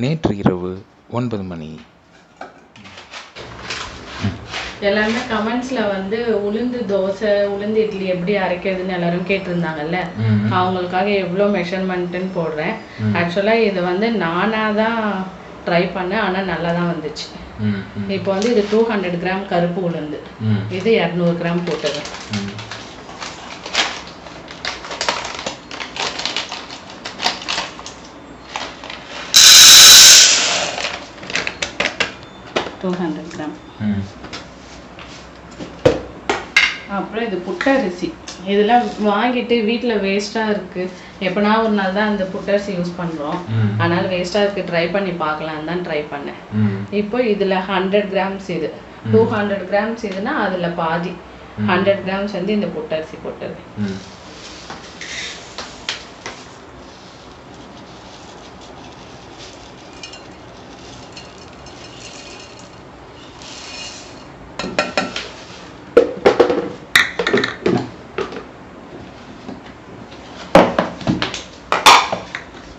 நேற்று இரவு 9 மணி. எல்லாருமே கமெண்ட்ஸ்ல வந்து உளுந்து தோசை உளுந்து இட்லி எப்படி அரைக்கிறதுன்னு எல்லாரும் கேட்டிருந்தாங்கல்ல, அவங்களுக்காக எவ்வளோ மெஷர்மெண்ட்டுன்னு போடுறேன். ஆக்சுவலாக இது வந்து நானாக தான் ட்ரை பண்ணேன், ஆனால் நல்லா தான் வந்துச்சு. இப்போ வந்து இது 200 கிராம் கருப்பு உளுந்து, இது 200 கிராம் போட்டுருவேன். அப்புறம் இது புட்டரிசி, இதெல்லாம் வாங்கிட்டு வீட்டில் வேஸ்ட்டாக இருக்குது. எப்போனா ஒரு நாள் தான் அந்த புட்டரிசி யூஸ் பண்ணுறோம், அதனால் வேஸ்ட்டாக இருக்குது, ட்ரை பண்ணி பார்க்கலான்னு தான் ட்ரை பண்ணேன். இப்போ இதில் 100 கிராம்ஸ், இது 200 கிராம்ஸ் இதுனா அதில் பாதி 100 கிராம்ஸ் வந்து இந்த புட்டரிசி போட்டது.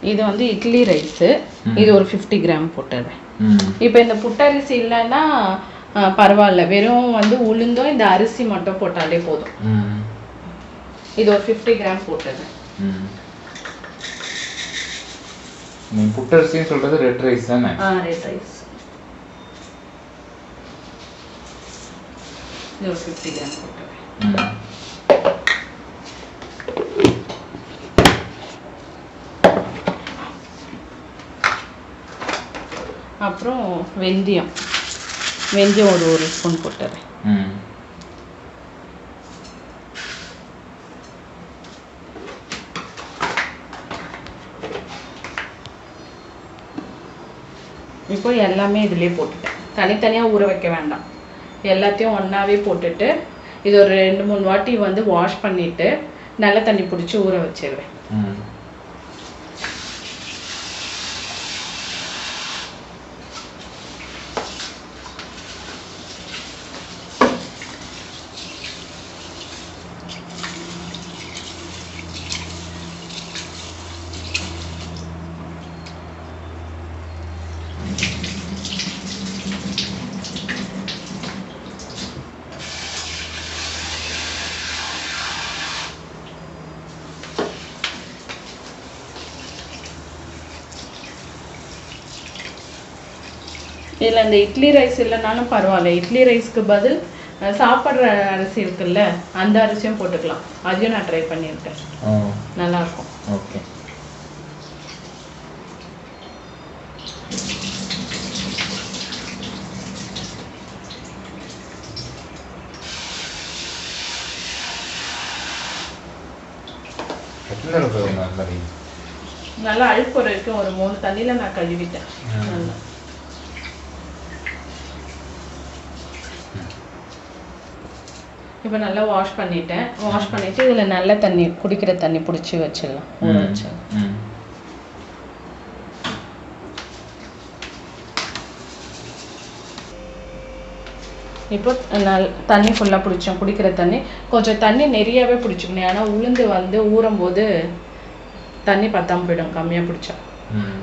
இது வந்து இட்லி ரைஸு, இது ஒரு 50 கிராம் போட்டுடுறேன். இப்போ இந்த புட்டரிசி இல்லைன்னா பரவாயில்ல, வெறும் வந்து உளுந்தும் இந்த அரிசி மட்டும் போட்டாலே போதும். இது ஒரு 50 கிராம் போட்டுடுறேன். புட்டரிசின்னு சொல்றது ரெட் ரைஸ் தானே? Red rice. இது ஒரு 50 கிராம் போட்டுடுறேன். அப்புறம் வெந்தயம் ஒரு ஸ்பூன் போட்டுறேன். இப்போ எல்லாமே இதுலேயே போட்டுட்டேன், தனித்தனியாக ஊற வைக்க வேண்டாம், எல்லாத்தையும் ஒன்றாவே போட்டுட்டு இது ஒரு 2-3 வாட்டி வந்து வாஷ் பண்ணிவிட்டு நல்ல தண்ணி பிடிச்சி ஊற வச்சிருவேன். இதில் இந்த இட்லி ரைஸ் இல்லைனாலும் பரவாயில்ல, இட்லி ரைஸ்க்கு பதில் சாப்பிட்ற அரிசி இருக்குல்ல, அந்த அரிசியும் போட்டுக்கலாம். அதையும் நான் ட்ரை பண்ணியிருக்கேன், நல்லாயிருக்கும். ஓகே. நல்லா அழுப்பு வரைக்கும் ஒரு 3 தண்ணியில் நான் கழுவிட்டேன். நல்லா இப்போ நல்லா வாஷ் பண்ணிட்டேன். வாஷ் பண்ணிவிட்டு இதில் நல்ல தண்ணி, குடிக்கிற தண்ணி பிடிச்சி வச்சிடலாம், ஊற வச்சிடலாம். இப்போ தண்ணி ஃபுல்லாக பிடிச்சோம், குடிக்கிற தண்ணி. கொஞ்சம் தண்ணி நிறையாவே பிடிச்சிக்கணும், ஏன்னா உளுந்து வந்து ஊறும்போது தண்ணி பத்தாமல் போயிடும் கம்மியாக பிடிச்சா,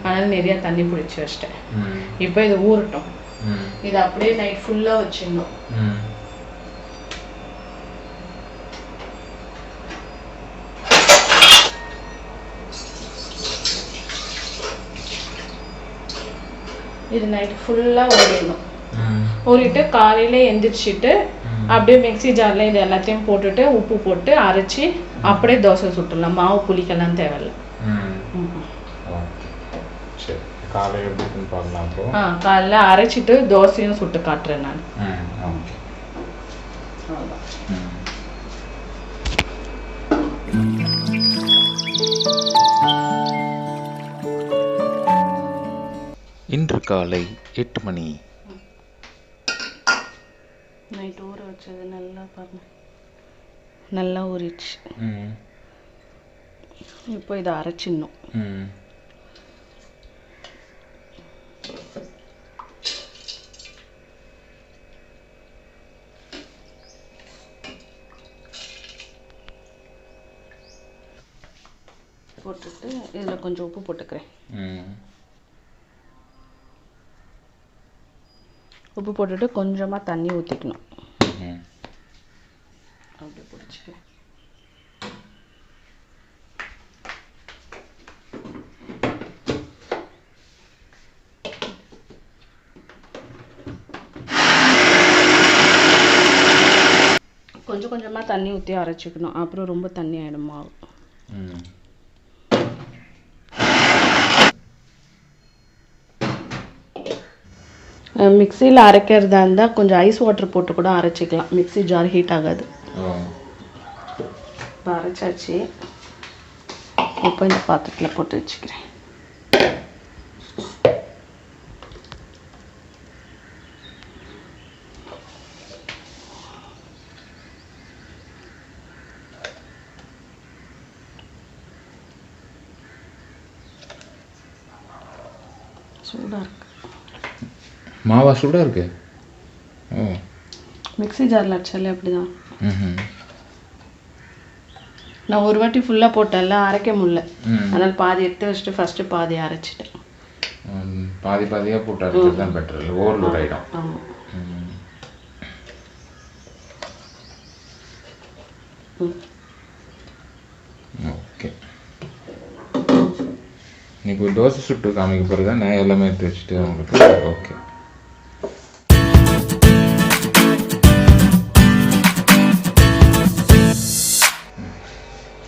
அதனால் நிறையா தண்ணி பிடிச்சி வச்சிட்டேன். இப்போ இது ஊறட்டும், இது அப்படியே நைட் ஃபுல்லாக வச்சிடணும். இது நைட்டு ஃபுல்லாக ஊறிடணும். ஊறிட்டு காலையில் எந்திரிச்சிட்டு அப்படியே மிக்ஸி ஜாரில் இது எல்லாத்தையும் போட்டுட்டு உப்பு போட்டு அரைச்சி அப்படியே தோசை சுட்டுடலாம், மாவு புளிக்கெல்லாம் தேவையில்லை. காலையில் அரைச்சிட்டு தோசையும் சுட்டு காட்டுறேன் நான். இன்று காலை 8 மணி. நைட் ஊற வச்சது நல்லா பாருங்க, நல்லா ஊறிடுச்சு. இப்போ இதை அரைச்சிடணும். போட்டுட்டு இதில் கொஞ்சம் உப்பு போட்டுக்கிறேன். உப்பு போட்டுட்டு கொஞ்சமாக தண்ணி ஊற்றிக்கணும். அப்படி பிடிச்சிக்க. கொஞ்சம் கொஞ்சமாக தண்ணி ஊற்றி அரைச்சிக்கணும். அப்புறம் ரொம்ப தண்ணி ஆகிடும் மாவு. மிக்சியில் அரைக்கிறதா இருந்தால் கொஞ்சம் ஐஸ் வாட்டர் போட்டு கூட அரைச்சிக்கலாம். மிக்ஸி ஜார் ஹீட் ஆகாது. இப்போ அரைச்சாச்சு. இப்போ இந்த பாத்திரத்தில் போட்டு வச்சுக்கிறேன். சூடாக இருக்கு. மாவா சூடாக இருக்கு. மிக்ஸி ஜாரில் அரைச்சாலே அப்படிதான். நான் ஒரு வாட்டி ஃபுல்லாக போட்டேன்ல, அரைக்க முடியல. அதனால் பாதி எடுத்து வச்சுட்டு ஃபஸ்ட்டு பாதி அரைச்சிட்டேன். பாதி பாதியாக போட்டு அரைச்சது தான் பெட்டர், இல்லை ஓவர்லோட் ஆகிடும். ஆமாம். ஓகே, இன்னைக்கு ஒரு தோசை சுட்டு காமிக்க போகிறது தான். நான் எல்லாமே எடுத்து வச்சுட்டு உங்களுக்கு. ஓகே,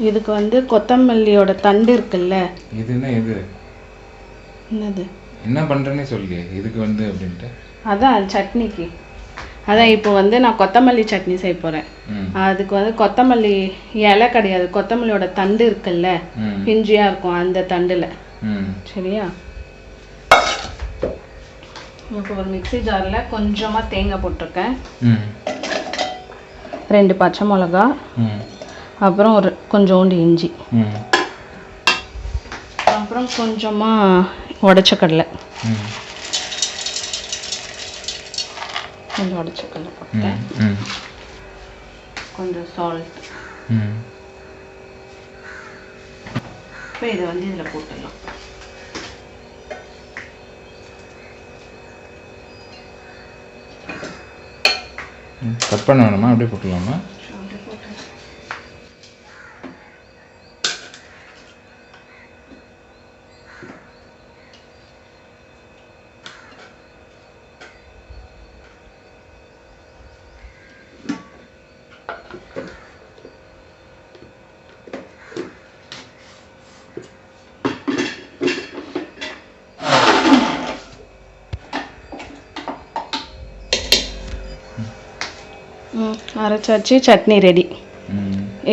இதுக்கு வந்து கொத்தமல்லியோட தண்டு இருக்குல்ல. இதுன்னா இது என்னது என்ன பண்ணுறேன்னே சொல்லி இதுக்கு வந்து அப்படின்ட்டு. அதான் சட்னிக்கு. அதான் இப்போ வந்து நான் கொத்தமல்லி சட்னி செய்ய போகிறேன். அதுக்கு வந்து கொத்தமல்லி இலை கிடையாது, கொத்தமல்லியோட தண்டு இருக்குல்ல, பிஞ்சியாக இருக்கும் அந்த தண்டில். சரியா? இப்போ ஒரு மிக்ஸி ஜாரில் கொஞ்சமாக தேங்காய் போட்டிருக்கேன், 2 பச்சை மிளகா, அப்புறம் ஒரு கொஞ்சோண்டு இஞ்சி, அப்புறம் கொஞ்சமாக உடைச்ச கடலை, கொஞ்சம் உடைச்ச கடலை போட்டேன், கொஞ்சம் சால்ட். இப்போ இதை வந்து இதில் போட்டுடலாம். கட் பண்ண வேணுமா? அப்படியே போட்டுடலாமா? அரைச்சாச்சு, சட்னி ரெடி.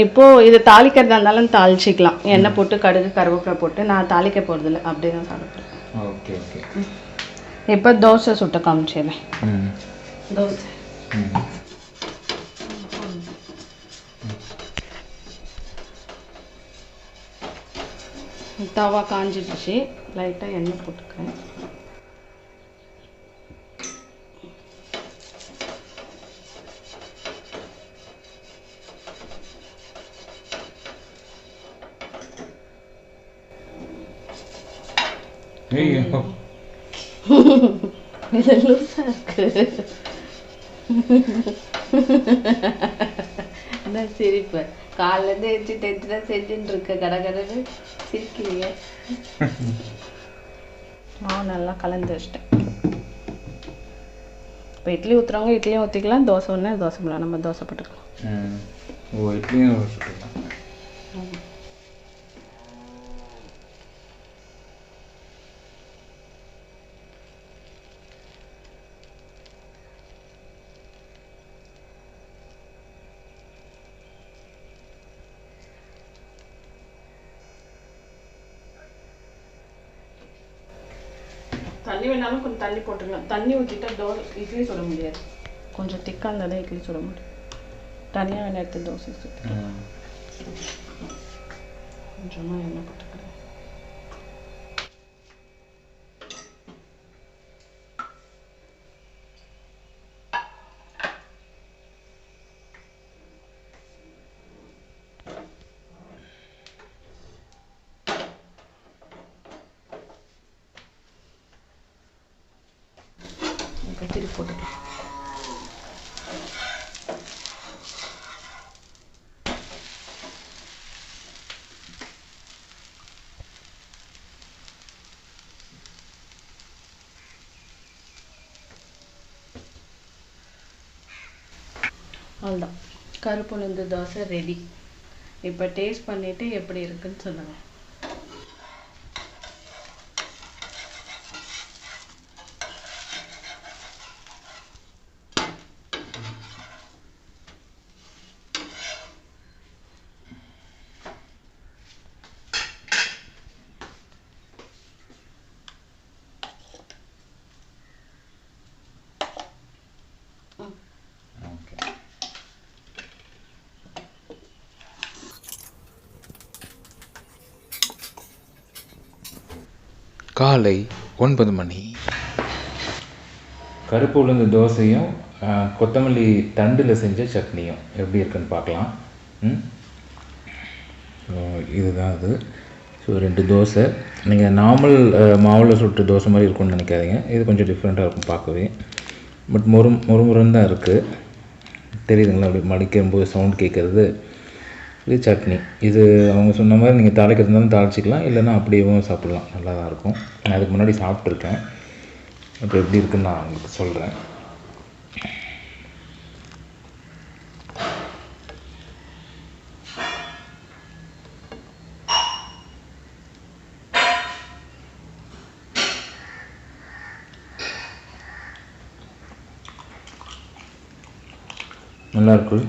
இப்போது இது தாளிக்கிறதா இருந்தாலும் தாளிச்சிக்கலாம். எண்ணெய் போட்டு கடுகு கருவேப்பிலை போட்டு. நான் தாளிக்க போகிறதில்ல, அப்படியே தான் சாப்பிட்றேன். Okay okay. இப்போ தோசை சுட்ட காமிச்சிடுறேன். தோசை தவா காஞ்சிடுச்சு. லைட்டாக எண்ணெய் போட்டுக்கிறேன். இது லூஸா இருக்கு. என்ன சிரிப்பு? காலையிலேருந்து எச்சு டென்ஷனாக செஞ்சுட்டு இருக்க, கடை கடைன்னு சிரிக்கிறீங்க. நல்லா கலந்து வச்சிட்டேன். இப்போ இட்லி ஊற்றுறவங்க இட்லியும் ஊற்றிக்கலாம், தோசை ஒன்று தோசை போடலாம். நம்ம தோசை போட்டுக்கலாம். ஓ, இட்லியும் சுட்டுக்கலாம். தண்ணி வேணாலும் கொஞ்சம் தண்ணி போட்டுக்கலாம். தண்ணி ஊற்றிட்டா இட்லி சுட முடியாது. கொஞ்சம் திக்காக இருந்தால் தான் இட்லி சுட முடியும். தனியாக வேணா எடுத்து தோசை சுட்டு கொஞ்சமாக எண்ணெய் போட்டுக்கிறேன். திருப்பி போட்டுக்கலாம். அவ்வளோதான், கருப்பு உளுந்து தோசை ரெடி. இப்போ டேஸ்ட் பண்ணிவிட்டு எப்படி இருக்குன்னு சொல்லுங்கள். காலை 9 மணி. கருப்பு உளுந்து தோசையும் கொத்தமல்லி தண்டில் செஞ்ச சட்னியும் எப்படி இருக்குன்னு பார்க்கலாம். இதுதான் அது. ஸோ 2 தோசை. நீங்கள் நார்மல் மாவில் சுட்டு தோசை மாதிரி இருக்கும்னு நினைக்காதீங்க. இது கொஞ்சம் டிஃப்ரெண்ட்டாக இருக்கும் பார்க்கவே. பட் முறுமுறுன்னு தான் இருக்குது. தெரியுதுங்களா? அப்படி மடிக்கும்போது சவுண்ட் கேட்குறது. இது சட்னி. இது அவங்க சொன்ன மாதிரி நீங்கள் தாளிக்கிறது இருந்தாலும் தாளிச்சிக்கலாம், இல்லைன்னா அப்படியேவும் சாப்பிட்லாம். நல்லா தான் இருக்கும். நான் அதுக்கு முன்னாடி சாப்பிட்ருக்கேன். இப்போ எப்படி இருக்குன்னு நான் உங்களுக்கு சொல்கிறேன். நல்லாயிருக்கு.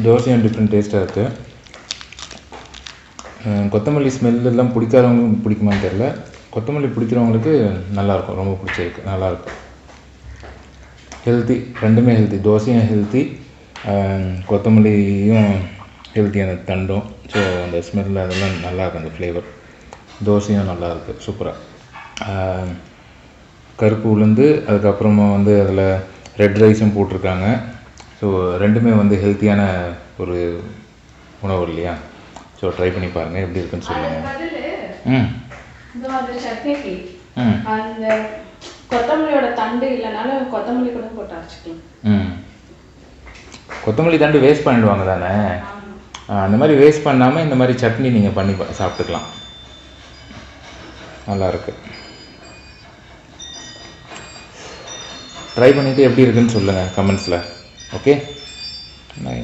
தோசையும் டிஃப்ரெண்ட் டேஸ்ட்டாக இருக்குது. கொத்தமல்லி ஸ்மெல்லாம் பிடிக்காதவங்களுக்கு பிடிக்குமான்னு தெரில. கொத்தமல்லி பிடிக்கிறவங்களுக்கு நல்லாயிருக்கும், ரொம்ப பிடிச்சிருக்கு, நல்லாயிருக்கும். ஹெல்த்தி, ரெண்டுமே ஹெல்த்தி. தோசையும் ஹெல்த்தி, கொத்தமல்லியும் ஹெல்த்தியான தண்டும். ஸோ அந்த ஸ்மெல் அதெல்லாம் நல்லாயிருக்கு, அந்த ஃப்ளேவர். தோசையும் நல்லாயிருக்கு, சூப்பராக. கருப்பு உளுந்து, அதுக்கப்புறமா வந்து அதில் ரெட் ரைஸும் போட்டிருக்காங்க. ஸோ ரெண்டுமே வந்து ஹெல்த்தியான ஒரு உணவு இல்லையா? ஸோ ட்ரை பண்ணி பாருங்கள், எப்படி இருக்குன்னு சொல்லுங்கள். சட்னிக்கு அந்த கொத்தமல்லியோட தண்டு இல்லைனாலும் கொத்தமல்லி கூட போட்டு அரைச்சிக்கலாம். கொத்தமல்லி தண்டு வேஸ்ட் பண்ணிடுவாங்க தானே? அந்த மாதிரி வேஸ்ட் பண்ணாமல் இந்த மாதிரி சட்னி நீங்கள் பண்ணி சாப்பிட்டுக்கலாம். நல்லாயிருக்கு. ட்ரை பண்ணிவிட்டு எப்படி இருக்குன்னு சொல்லுங்கள் கமெண்ட்ஸில். ஓகே, பாய்.